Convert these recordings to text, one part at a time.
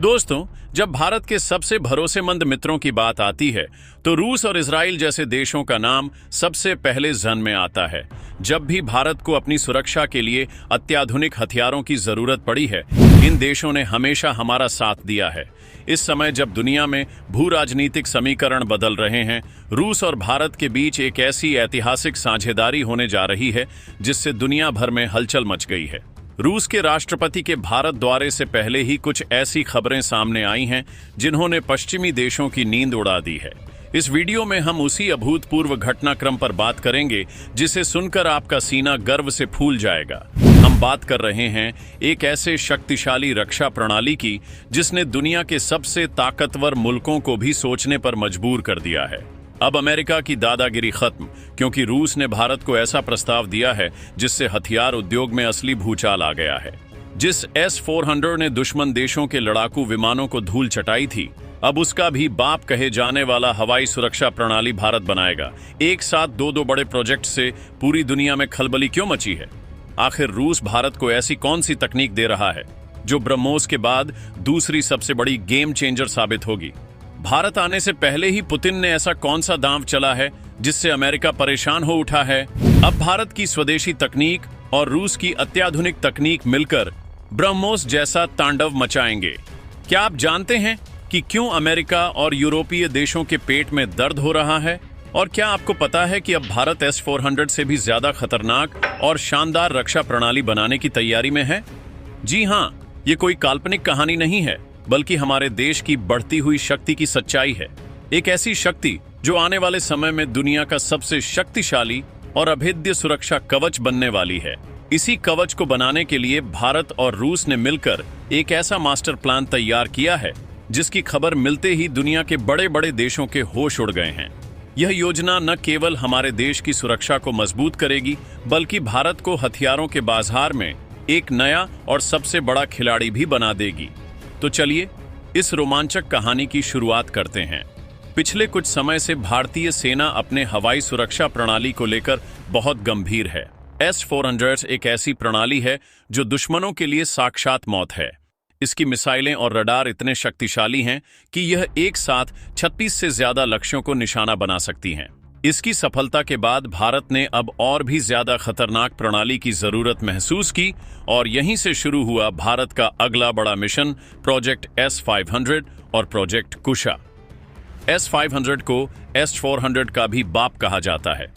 दोस्तों, जब भारत के सबसे भरोसेमंद मित्रों की बात आती है तो रूस और इजराइल जैसे देशों का नाम सबसे पहले जहन में आता है। जब भी भारत को अपनी सुरक्षा के लिए अत्याधुनिक हथियारों की जरूरत पड़ी है, इन देशों ने हमेशा हमारा साथ दिया है। इस समय जब दुनिया में भू राजनीतिक समीकरण बदल रहे हैं, रूस और भारत के बीच एक ऐसी ऐतिहासिक साझेदारी होने जा रही है जिससे दुनिया भर में हलचल मच गई है। रूस के राष्ट्रपति के भारत दौरे से पहले ही कुछ ऐसी खबरें सामने आई हैं जिन्होंने पश्चिमी देशों की नींद उड़ा दी है। इस वीडियो में हम उसी अभूतपूर्व घटनाक्रम पर बात करेंगे जिसे सुनकर आपका सीना गर्व से फूल जाएगा। हम बात कर रहे हैं एक ऐसे शक्तिशाली रक्षा प्रणाली की जिसने दुनिया के सबसे ताकतवर मुल्कों को भी सोचने पर मजबूर कर दिया है। अब अमेरिका की दादागिरी खत्म, क्योंकि रूस ने भारत को ऐसा प्रस्ताव दिया है जिससे हथियार उद्योग में असली भूचाल आ गया है। जिस S-400 ने दुश्मन देशों के लड़ाकू विमानों को धूल चटाई थी, अब उसका भी बाप कहे जाने वाला हवाई सुरक्षा प्रणाली भारत बनाएगा। एक साथ दो बड़े प्रोजेक्ट से पूरी दुनिया में खलबली क्यों मची है? आखिर रूस भारत को ऐसी कौन सी तकनीक दे रहा है जो ब्रह्मोस के बाद दूसरी सबसे बड़ी गेम चेंजर साबित होगी? भारत आने से पहले ही पुतिन ने ऐसा कौन सा दांव चला है जिससे अमेरिका परेशान हो उठा है? अब भारत की स्वदेशी तकनीक और रूस की अत्याधुनिक तकनीक मिलकर ब्रह्मोस जैसा तांडव मचाएंगे। क्या आप जानते हैं कि क्यों अमेरिका और यूरोपीय देशों के पेट में दर्द हो रहा है? और क्या आपको पता है कि अब भारत S-400 से भी ज्यादा खतरनाक और शानदार रक्षा प्रणाली बनाने की तैयारी में है? जी हाँ, ये कोई काल्पनिक कहानी नहीं है, बल्कि हमारे देश की बढ़ती हुई शक्ति की सच्चाई है। एक ऐसी शक्ति जो आने वाले समय में दुनिया का सबसे शक्तिशाली और अभेद्य सुरक्षा कवच बनने वाली है। इसी कवच को बनाने के लिए भारत और रूस ने मिलकर एक ऐसा मास्टर प्लान तैयार किया है जिसकी खबर मिलते ही दुनिया के बड़े बड़े देशों के होश उड़ गए हैं। यह योजना न केवल हमारे देश की सुरक्षा को मजबूत करेगी, बल्कि भारत को हथियारों के बाजार में एक नया और सबसे बड़ा खिलाड़ी भी बना देगी। तो चलिए इस रोमांचक कहानी की शुरुआत करते हैं। पिछले कुछ समय से भारतीय सेना अपने हवाई सुरक्षा प्रणाली को लेकर बहुत गंभीर है। S-400 एक ऐसी प्रणाली है जो दुश्मनों के लिए साक्षात मौत है। इसकी मिसाइलें और रडार इतने शक्तिशाली हैं कि यह एक साथ 36 से ज्यादा लक्ष्यों को निशाना बना सकती हैं। इसकी सफलता के बाद भारत ने अब और भी ज्यादा खतरनाक प्रणाली की जरूरत महसूस की और यहीं से शुरू हुआ भारत का अगला बड़ा मिशन, प्रोजेक्ट S-500 और प्रोजेक्ट कुशा। S-500 को S-400 का भी बाप कहा जाता है।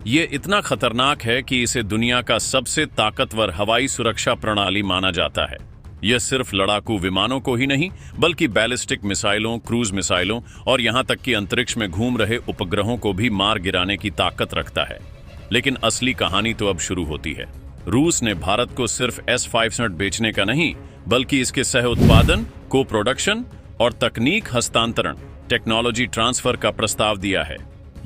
ये इतना खतरनाक है कि इसे दुनिया का सबसे ताकतवर हवाई सुरक्षा प्रणाली माना जाता है। यह सिर्फ लड़ाकू विमानों को ही नहीं, बल्कि बैलिस्टिक मिसाइलों, क्रूज मिसाइलों और यहां तक कि अंतरिक्ष में घूम रहे उपग्रहों को भी मार गिराने की ताकत रखता है। लेकिन असली कहानी तो अब शुरू होती है। रूस ने भारत को सिर्फ S-500 बेचने का नहीं, बल्कि इसके सह उत्पादन, को प्रोडक्शन और तकनीक हस्तांतरण, टेक्नोलॉजी ट्रांसफर का प्रस्ताव दिया है।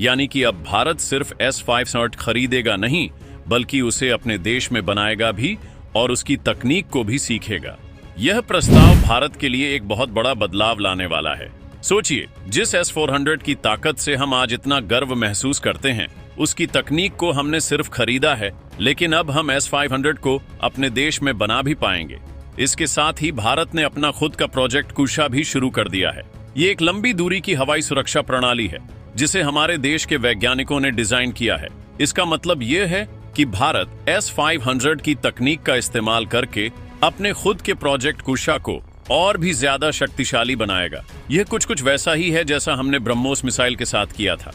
यानी कि अब भारत सिर्फ S-500 खरीदेगा नहीं, बल्कि उसे अपने देश में बनाएगा भी और उसकी तकनीक को भी सीखेगा। यह प्रस्ताव भारत के लिए एक बहुत बड़ा बदलाव लाने वाला है। सोचिए, जिस S-400 की ताकत से हम आज इतना गर्व महसूस करते हैं, उसकी तकनीक को हमने सिर्फ खरीदा है, लेकिन अब हम S-500 को अपने देश में बना भी पाएंगे। इसके साथ ही भारत ने अपना खुद का प्रोजेक्ट कुशा भी शुरू कर दिया है। ये एक लंबी दूरी की हवाई सुरक्षा प्रणाली है जिसे हमारे देश के वैज्ञानिकों ने डिजाइन किया है। इसका मतलब यह है कि भारत S-500 की तकनीक का इस्तेमाल करके अपने खुद के प्रोजेक्ट कुशा को और भी ज्यादा शक्तिशाली बनाएगा। यह कुछ वैसा ही है जैसा हमने ब्रह्मोस मिसाइल के साथ किया था।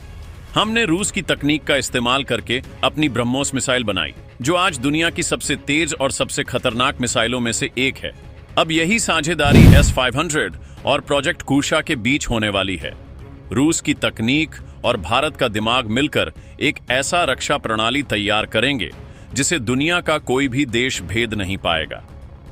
हमने रूस की तकनीक का इस्तेमाल करके अपनी ब्रह्मोस मिसाइल बनाई, जो आज दुनिया की सबसे तेज और सबसे खतरनाक मिसाइलों में से एक है। अब यही साझेदारी S-500 और प्रोजेक्ट कुशा के बीच होने वाली है। रूस की तकनीक और भारत का दिमाग मिलकर एक ऐसा रक्षा प्रणाली तैयार करेंगे जिसे दुनिया का कोई भी देश भेद नहीं पाएगा।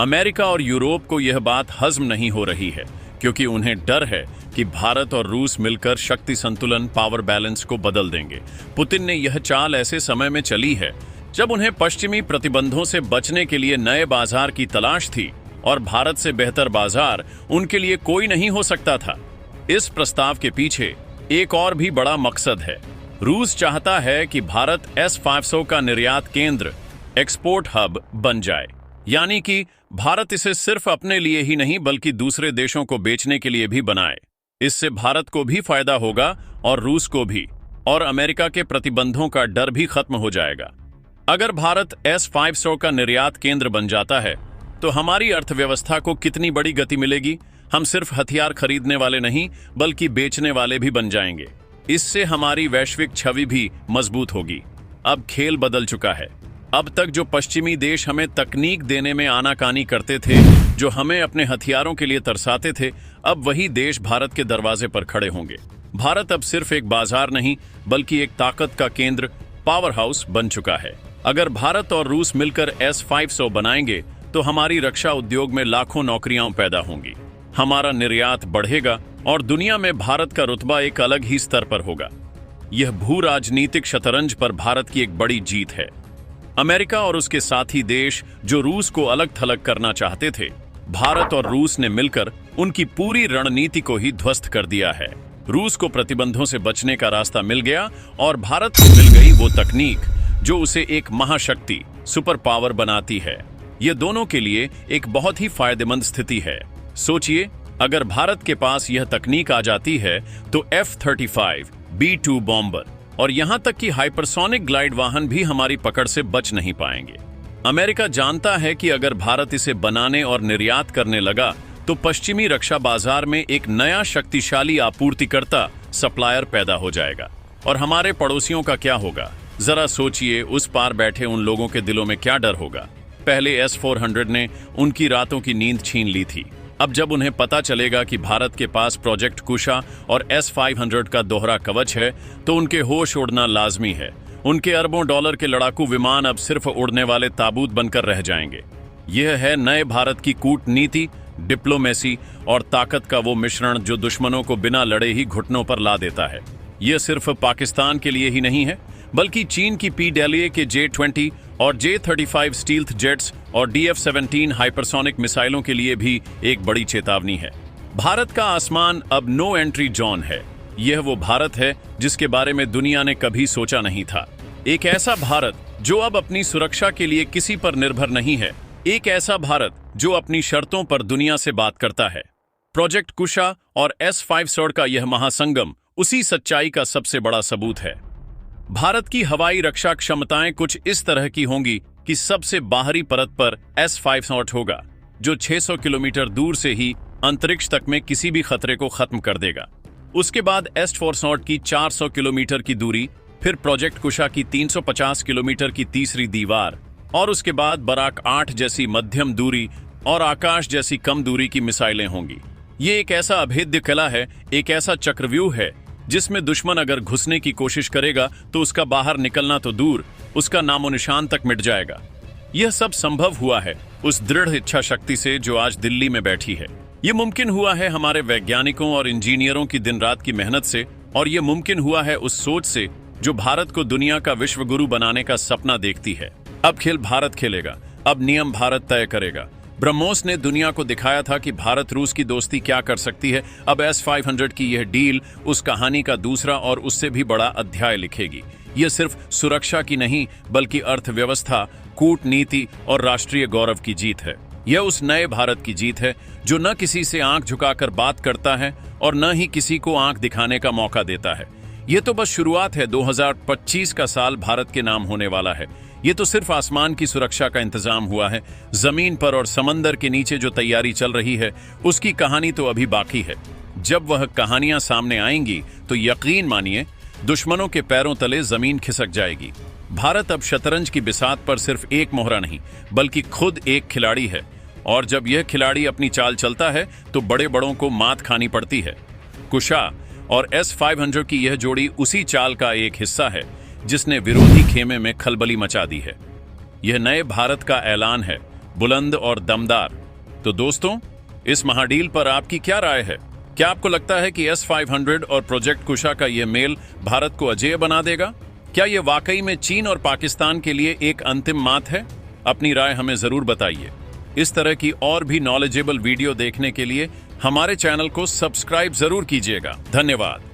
अमेरिका और यूरोप को यह बात हजम नहीं हो रही है, क्योंकि उन्हें डर है कि भारत और रूस मिलकर शक्ति संतुलन, पावर बैलेंस को बदल देंगे। पुतिन ने यह चाल ऐसे समय में चली है जब उन्हें पश्चिमी प्रतिबंधों से बचने के लिए नए बाजार की तलाश थी और भारत से बेहतर बाजार उनके लिए कोई नहीं हो सकता था। इस प्रस्ताव के पीछे एक और भी बड़ा मकसद है। रूस चाहता है कि भारत S-500 का निर्यात केंद्र, एक्सपोर्ट हब बन जाए। यानी कि भारत इसे सिर्फ अपने लिए ही नहीं बल्कि दूसरे देशों को बेचने के लिए भी बनाए। इससे भारत को भी फायदा होगा और रूस को भी, और अमेरिका के प्रतिबंधों का डर भी खत्म हो जाएगा। अगर भारत S-500 का निर्यात केंद्र बन जाता है तो हमारी अर्थव्यवस्था को कितनी बड़ी गति मिलेगी। हम सिर्फ हथियार खरीदने वाले नहीं बल्कि बेचने वाले भी बन जाएंगे। इससे हमारी वैश्विक छवि भी मजबूत होगी। अब खेल बदल चुका है। अब तक जो पश्चिमी देश हमें तकनीक देने में आनाकानी करते थे, जो हमें अपने हथियारों के लिए तरसाते थे, अब वही देश भारत के दरवाजे पर खड़े होंगे। भारत अब सिर्फ एक बाजार नहीं बल्कि एक ताकत का केंद्र, पावर हाउस बन चुका है। अगर भारत और रूस मिलकर S-500 बनाएंगे तो हमारी रक्षा उद्योग में लाखों नौकरियां पैदा होंगी, हमारा निर्यात बढ़ेगा और दुनिया में भारत का रुतबा एक अलग ही स्तर पर होगा। यह भू राजनीतिक शतरंज पर भारत की एक बड़ी जीत है। अमेरिका और उसके साथी देश जो रूस को अलग थलग करना चाहते थे, भारत और रूस ने मिलकर उनकी पूरी रणनीति को ही ध्वस्त कर दिया है। रूस को प्रतिबंधों से बचने का रास्ता मिल गया और भारत को मिल गई वो तकनीक जो उसे एक महाशक्ति, सुपर पावर बनाती है। ये दोनों के लिए एक बहुत ही फायदेमंद स्थिति है। सोचिए, अगर भारत के पास यह तकनीक आ जाती है तो F-35, B-2 बॉम्बर और यहां तक कि हाइपरसोनिक ग्लाइड वाहन भी हमारी पकड़ से बच नहीं पाएंगे। अमेरिका जानता है कि अगर भारत इसे बनाने और निर्यात करने लगा तो पश्चिमी रक्षा बाजार में एक नया शक्तिशाली आपूर्तिकर्ता, सप्लायर पैदा हो जाएगा। और हमारे पड़ोसियों का क्या होगा? जरा सोचिए, उस पार बैठे उन लोगों के दिलों में क्या डर होगा। पहले S-400 ने उनकी रातों की नींद छीन ली थी। अब जब उन्हें पता चलेगा कि भारत के पास प्रोजेक्ट कुशा और S-500 का दोहरा कवच है तो उनके होश उड़ना लाजमी है। उनके अरबों डॉलर के लड़ाकू विमान अब सिर्फ उड़ने वाले ताबूत बनकर रह जाएंगे। यह है नए भारत की कूटनीति, डिप्लोमेसी और ताकत का वो मिश्रण जो दुश्मनों को बिना लड़े ही घुटनों पर ला देता है। यह सिर्फ पाकिस्तान के लिए ही नहीं है बल्कि चीन की PLA के J-20 और J-35 स्टील्थ जेट्स और DF-17 हाइपरसोनिक मिसाइलों के लिए भी एक बड़ी चेतावनी है। भारत का आसमान अब नो एंट्री जोन है। यह वो भारत है जिसके बारे में दुनिया ने कभी सोचा नहीं था। एक ऐसा भारत जो अब अपनी सुरक्षा के लिए किसी पर निर्भर नहीं है। एक ऐसा भारत जो अपनी शर्तों पर दुनिया से बात करता है। प्रोजेक्ट कुशा और S-500 का यह महासंगम उसी सच्चाई का सबसे बड़ा सबूत है। भारत की हवाई रक्षा क्षमताएं कुछ इस तरह की होंगी कि सबसे बाहरी परत पर S-500 होगा जो 600 किलोमीटर दूर से ही अंतरिक्ष तक में किसी भी खतरे को खत्म कर देगा। उसके बाद S-400 की 400 किलोमीटर की दूरी, फिर प्रोजेक्ट कुशा की 350 किलोमीटर की तीसरी दीवार और उसके बाद बराक 8 जैसी मध्यम दूरी और आकाश जैसी कम दूरी की मिसाइलें होंगी। ये एक ऐसा अभेद्य कला है, एक ऐसा चक्रव्यूह है जिसमें दुश्मन अगर घुसने की कोशिश करेगा तो उसका बाहर निकलना तो दूर, उसका नामो निशान तक मिट जाएगा। यह सब संभव हुआ है उस दृढ़ इच्छा शक्ति से जो आज दिल्ली में बैठी है। यह मुमकिन हुआ है हमारे वैज्ञानिकों और इंजीनियरों की दिन रात की मेहनत से, और यह मुमकिन हुआ है उस सोच से जो भारत को दुनिया का विश्व गुरु बनाने का सपना देखती है। अब खेल भारत खेलेगा, अब नियम भारत तय करेगा। ब्रह्मोस ने दुनिया को दिखाया था कि भारत रूस की दोस्ती क्या कर सकती है। अब S-500 की यह डील उस कहानी का दूसरा और उससे भी बड़ा अध्याय लिखेगी। यह सिर्फ सुरक्षा की नहीं बल्कि अर्थव्यवस्था, कूटनीति और राष्ट्रीय गौरव की जीत है। यह उस नए भारत की जीत है जो न किसी से आंख झुकाकर बात करता है और न ही किसी को आंख दिखाने का मौका देता है। यह तो बस शुरुआत है। 2025 का साल भारत के नाम होने वाला है। ये तो सिर्फ आसमान की सुरक्षा का इंतजाम हुआ है। जमीन पर और समंदर के नीचे जो तैयारी चल रही है उसकी कहानी तो अभी बाकी है। जब वह कहानियां सामने आएंगी तो यकीन मानिए दुश्मनों के पैरों तले जमीन खिसक जाएगी। भारत अब शतरंज की बिसात पर सिर्फ एक मोहरा नहीं बल्कि खुद एक खिलाड़ी है, और जब यह खिलाड़ी अपनी चाल चलता है तो बड़े बड़ों को मात खानी पड़ती है। कुशा और S-500 की यह जोड़ी उसी चाल का एक हिस्सा है जिसने विरोधी खेमे में खलबली मचा दी है। यह नए भारत का ऐलान है, बुलंद और दमदार। तो दोस्तों, इस महाडील पर आपकी क्या राय है? क्या आपको लगता है कि S-500 और प्रोजेक्ट कुशा का यह मेल भारत को अजेय बना देगा? क्या यह वाकई में चीन और पाकिस्तान के लिए एक अंतिम मात है? अपनी राय हमें जरूर बताइए। इस तरह की और भी नॉलेजेबल वीडियो देखने के लिए हमारे चैनल को सब्सक्राइब जरूर कीजिएगा। धन्यवाद।